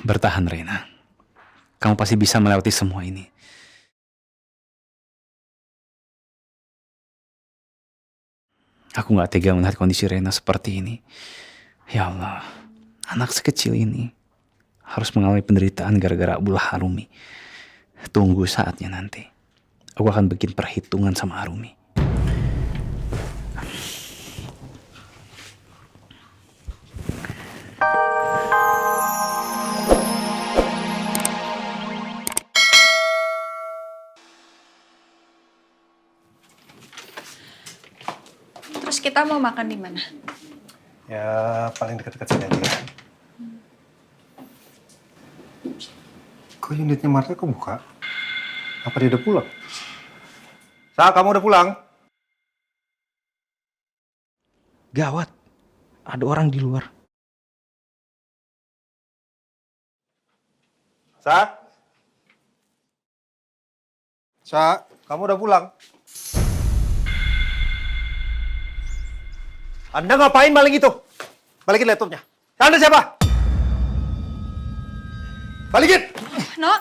Bertahan, Reina. Kamu pasti bisa melewati semua ini. Aku gak tega melihat kondisi Reina seperti ini. Ya Allah, anak sekecil ini harus mengalami penderitaan gara-gara ulah Arumi. Tunggu saatnya nanti. Aku akan bikin perhitungan sama Arumi. Terus kita mau makan di mana? Ya paling dekat-dekat sini aja ya. Kok unitnya Marta kebuka? Apa dia udah pulang? Sa, kamu udah pulang? Gawat, ada orang di luar. Sa? Sa, kamu udah pulang? Anda ngapain maling itu? Balikin laptopnya. Anda siapa? Balikin! No.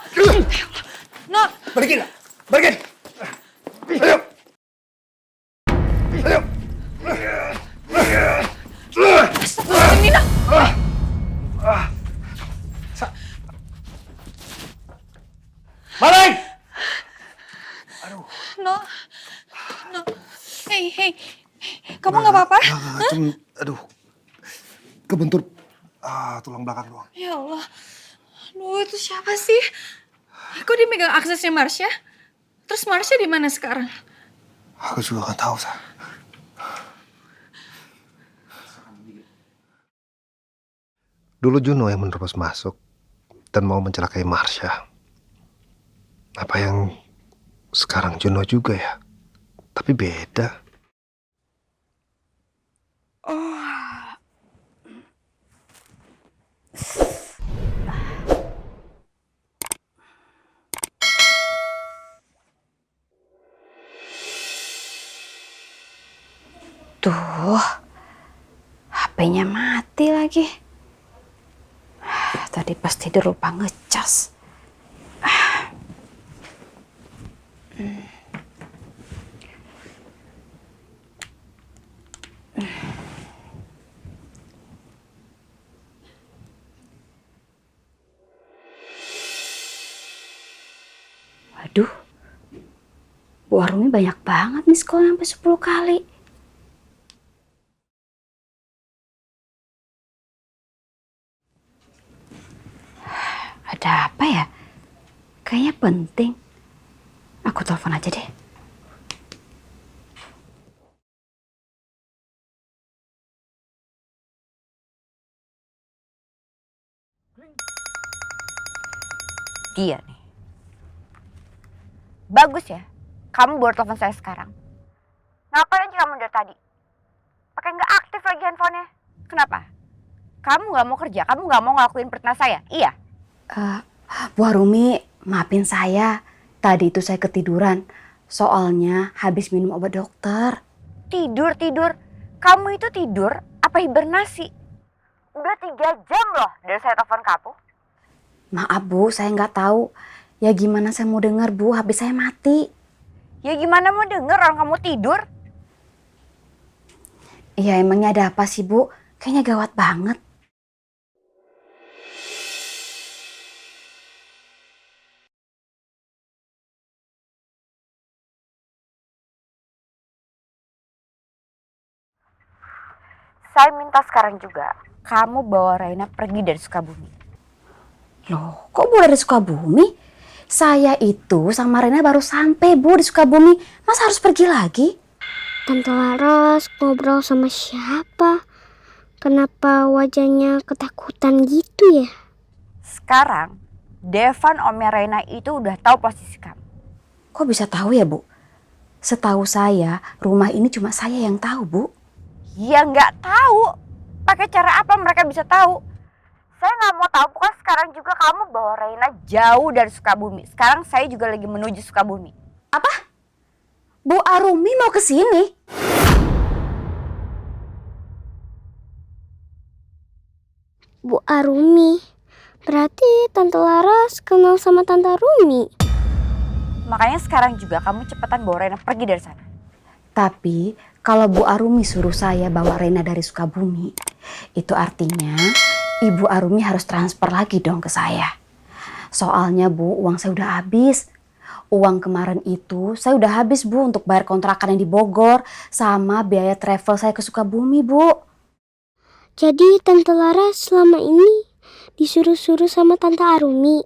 No. Balikin! Balikin! Ayo! Ayo! Astagfirullahaladzim, Nino. Maling! No. No. Hey. Kamu nggak apa-apa? Aduh. Kebentur tulang belakang doang. Ya Allah. Aduh, itu siapa sih? Kok dia megang aksesnya Marsha? Terus Marsha di mana sekarang? Aku juga nggak tahu, Sa. Dulu Juno yang menerobos masuk dan mau mencelakai Marsha. Apa yang sekarang Juno juga ya? Tapi beda. Tuh, HP-nya mati lagi. Tadi pas tidur lupa ngecas. Waduh, Bu Arumi banyak banget nih sekolah sampai 10 kali. Ada apa ya? Kayaknya penting. Aku telepon aja deh. Dia nih. Bagus ya, kamu bawa telepon saya sekarang. Ngapain aja kamu dari tadi? Pakai nggak aktif lagi handphonenya. Kenapa? Kamu nggak mau kerja, kamu nggak mau ngelakuin perintah saya, iya? Bu Arumi, maafin saya. Tadi itu saya ketiduran. Soalnya habis minum obat dokter. Tidur. Kamu itu tidur apa hibernasi? Udah 3 jam loh dari saya telepon kamu. Maaf Bu, saya nggak tahu. Ya gimana saya mau dengar Bu, HP saya mati. Ya gimana mau denger orang kamu tidur? Iya emangnya ada apa sih Bu? Kayaknya gawat banget. Saya minta sekarang juga kamu bawa Raina pergi dari Sukabumi. Loh, kok Bu dari Sukabumi? Saya itu sama Rena baru sampai Bu di Sukabumi. Masa harus pergi lagi? Tante Laras ngobrol sama siapa? Kenapa wajahnya ketakutan gitu ya? Sekarang Devan omnya Raina itu udah tahu posisi kamu. Kok bisa tahu ya Bu? Setahu saya rumah ini cuma saya yang tahu Bu. Ya nggak tahu. Pakai cara apa mereka bisa tahu? Saya nggak mau tahu. Pokoknya sekarang juga kamu bawa Raina jauh dari Sukabumi. Sekarang saya juga lagi menuju Sukabumi. Apa? Bu Arumi mau ke sini? Bu Arumi, Berarti Tante Laras kenal sama Tante Rumi. Makanya sekarang juga kamu cepetan bawa Rena pergi dari sana. Tapi kalau Bu Arumi suruh saya bawa Rena dari Sukabumi, itu artinya Ibu Arumi harus transfer lagi dong ke saya. Soalnya Bu, uang saya udah habis. Uang kemarin itu saya udah habis Bu untuk bayar kontrakan yang di Bogor sama biaya travel saya ke Sukabumi Bu. Jadi Tante Laras selama ini disuruh-suruh sama Tante Arumi.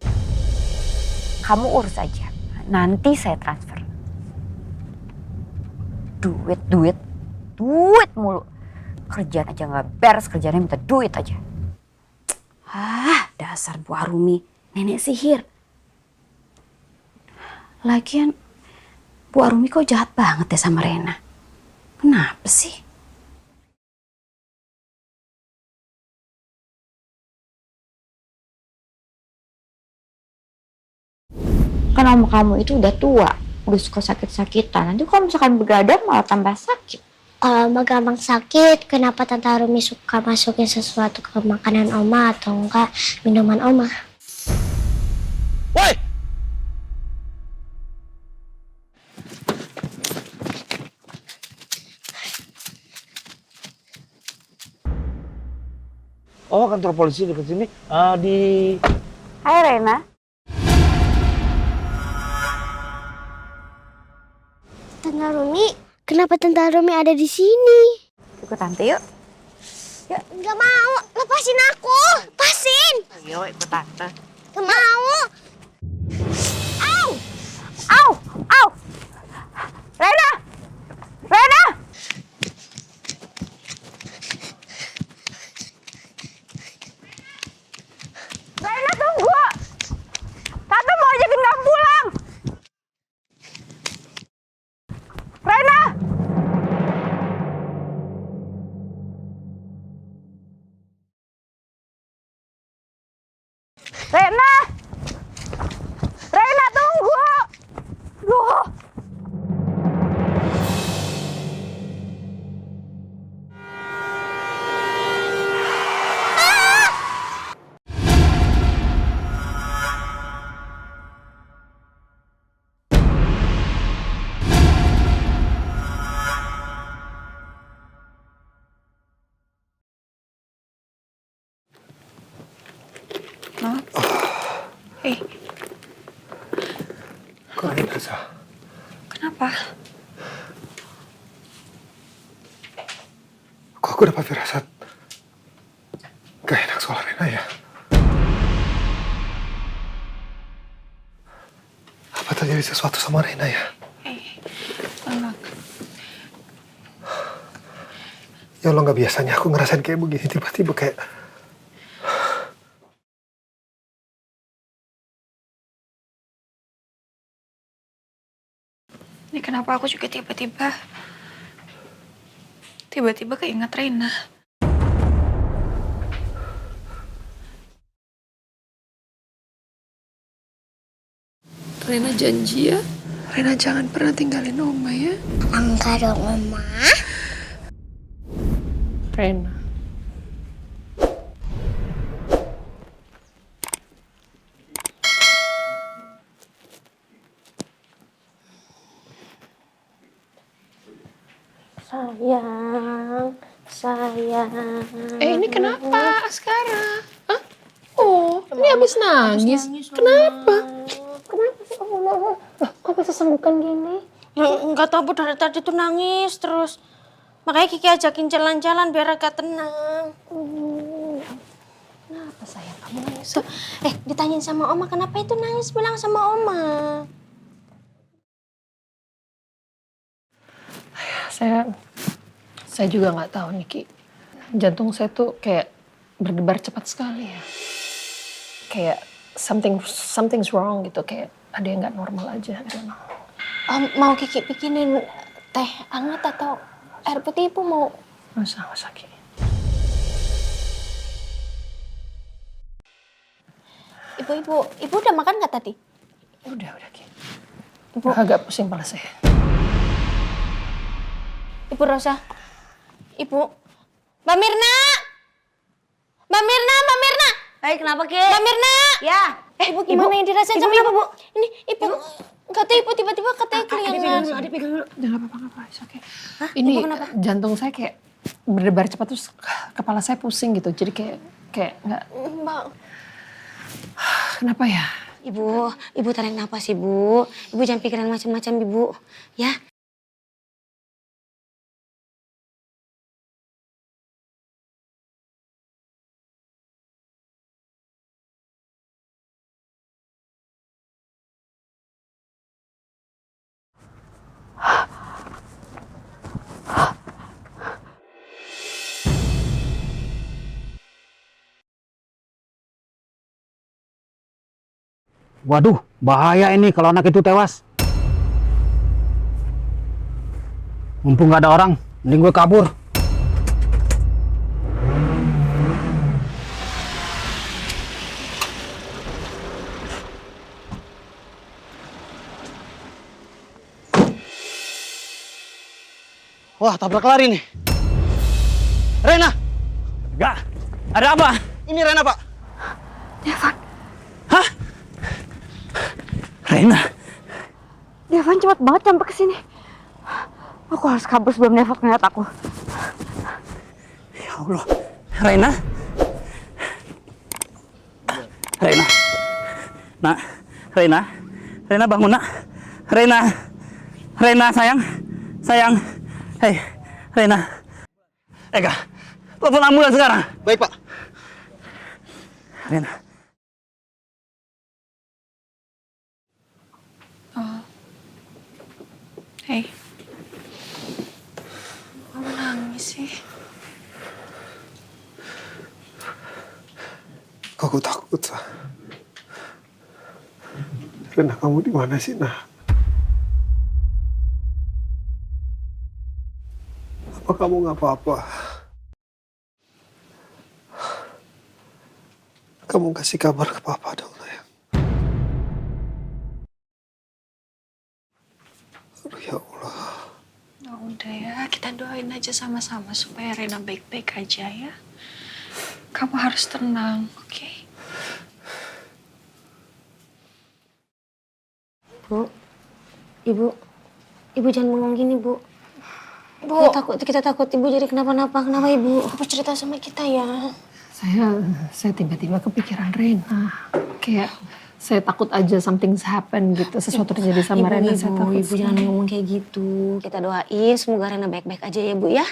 Kamu urus aja. Nanti saya transfer. Duit mulu. Kerjaan aja nggak beres, kerjaannya minta duit aja. Dasar Bu Arumi, nenek sihir. Lagian Bu Arumi kok jahat banget ya sama Rena. Kenapa sih? Kan om kamu itu udah tua, udah suka sakit-sakitan. Nanti kalau misalkan begadang malah tambah sakit. Kalau Oma gampang sakit, kenapa Tante Arumi suka masukin sesuatu ke makanan Oma atau enggak minuman Oma? Woi! Oh, kantor polisi dekat sini. Di... Hai Rena. Tante Arumi, kenapa Tante Arumi ada di sini? Ikut tante yuk. Nggak mau, lepasin aku. Lepasin. Ayo ikut tante. Nggak mau. Au! Rena! Rena! Rena tunggu! Tante mau ajakin kamu pulang! Rena! Rena! Rena tunggu! Loh! Kok ini Elsa? Kenapa? Kok aku dapat firasat gak enak soal Rena ya? Apa terjadi sesuatu sama Rena ya? Ya Allah, gak biasanya aku ngerasain kayak begini. Tiba-tiba kayak... Ini kenapa aku juga tiba-tiba keinget Rena. Rena janji ya, Rena jangan pernah tinggalin Oma ya. Enggak dong, Oma. Rena. Sayang. Ini kenapa Askara? Hah? Oh, ini habis nangis. Kenapa? Kenapa sih Oma? Kok bisa sanggukan gini? Ya nggak tahu Bu, dari tadi tuh nangis terus. Makanya Kiki ajakin jalan-jalan biar agak tenang. Kenapa sayang kamu nangis? Ditanyain sama Oma kenapa itu nangis, bilang sama Oma. Saya juga nggak tahu Niki. Jantung saya tuh kayak berdebar cepat sekali ya. Kayak something's wrong gitu, kayak ada yang nggak normal aja. I don't know. Mau Kiki bikinin teh hangat atau air putih Ibu mau? Nggak usah Ki. Ibu udah makan nggak tadi? Udah Ki. Ibu. Agak pusing kepala saya. Ibu Rosa. Ibu. Mbak Mirna. Mbak Mirna. Hai, kenapa, Ki? Mbak Mirna! Ya. Ibu gimana yang dirasain sama Ibu, Bu? Ini Ibu kata Ibu tiba-tiba katanya kelingan. Adik pegang dulu. Jangan apa-apa, it's okay. Ini jantung saya kayak berdebar cepat terus kepala saya pusing gitu. Jadi kayak nggak. Mbak. Kenapa ya? Ibu tarik napas, Ibu. Ibu jangan pikiran macam-macam, Ibu. Ya. Waduh, bahaya ini kalau anak itu tewas. Mumpung gak ada orang, mending gue kabur. Wah, tabrak lari nih. Rena! Gak, ada apa? Ini Rena, Pak. Devan, Hah? Rena? Devan cepat banget sampai ke sini. Aku harus kabur sebelum Devan ngeliat aku. Ya Allah. Rena? Rena? Nak? Rena? Rena bangun, nak. Rena? Rena, sayang? Sayang? Hei, Rena. Ega, telepon ambulans sekarang. Baik, Pak. Rena. Hei. Kamu nangis sih? Aku takut, Sa. Rena, kamu di mana sih, Nak? Apa kamu nggak apa-apa? Kamu kasih kabar ke Papa dong, sayang. Aduh, ya Allah. Nah, udah ya, kita doain aja sama-sama supaya Rena baik-baik aja ya. Kamu harus tenang, oke? Bu, Ibu jangan bengong gini, Bu. Bu. Kita takut Ibu jadi kenapa-napa. Kenapa, Ibu? Ibu cerita sama kita ya. Saya tiba-tiba kepikiran Rena. Kayak saya takut aja something's happen gitu. Sesuatu terjadi sama Rena. Saya takut. Ibu jangan ngomong kayak gitu. Kita doain semoga Rena baik-baik aja ya, Bu ya.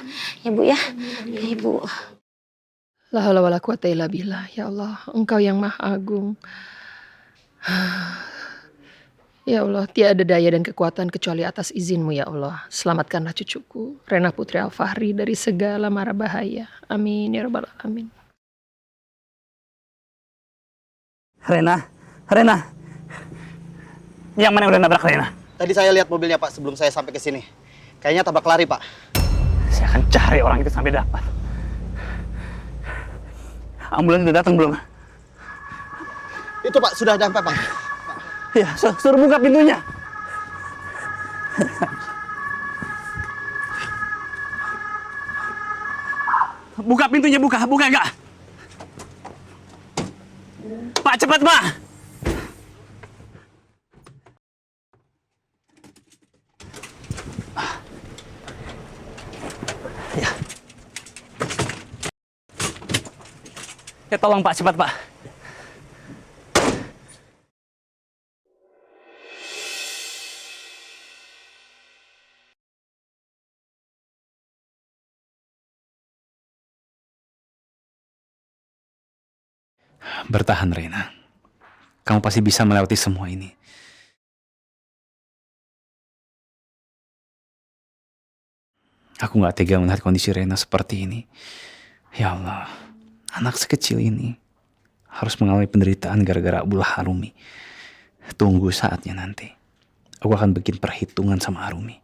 Ya, Bu ya. Ya, Ibu. La haula wala quwata illa billah. Ya Allah, Engkau yang Maha Agung. Ya Allah, tiada daya dan kekuatan kecuali atas izin-Mu ya Allah. Selamatkanlah cucuku, Rena Putri Alfahri dari segala mara bahaya. Amin ya rabbal alamin. Rena? Rena? Yang mana yang udah nabrak Rena? Tadi saya lihat mobilnya, Pak, sebelum saya sampai ke sini. Kayaknya tabrak lari, Pak. Saya akan cari orang itu sampai dapat. Ambulans udah datang belum? Itu, Pak, sudah sampai, Pak. Ya, suruh buka pintunya. Buka pintunya, buka enggak? Pak, cepat, Pak. Ya, tolong Pak, cepat Pak. Bertahan, Rena. Kamu pasti bisa melewati semua ini. Aku gak tega melihat kondisi Rena seperti ini. Ya Allah, anak sekecil ini harus mengalami penderitaan gara-gara ulah Arumi. Tunggu saatnya nanti. Aku akan bikin perhitungan sama Arumi.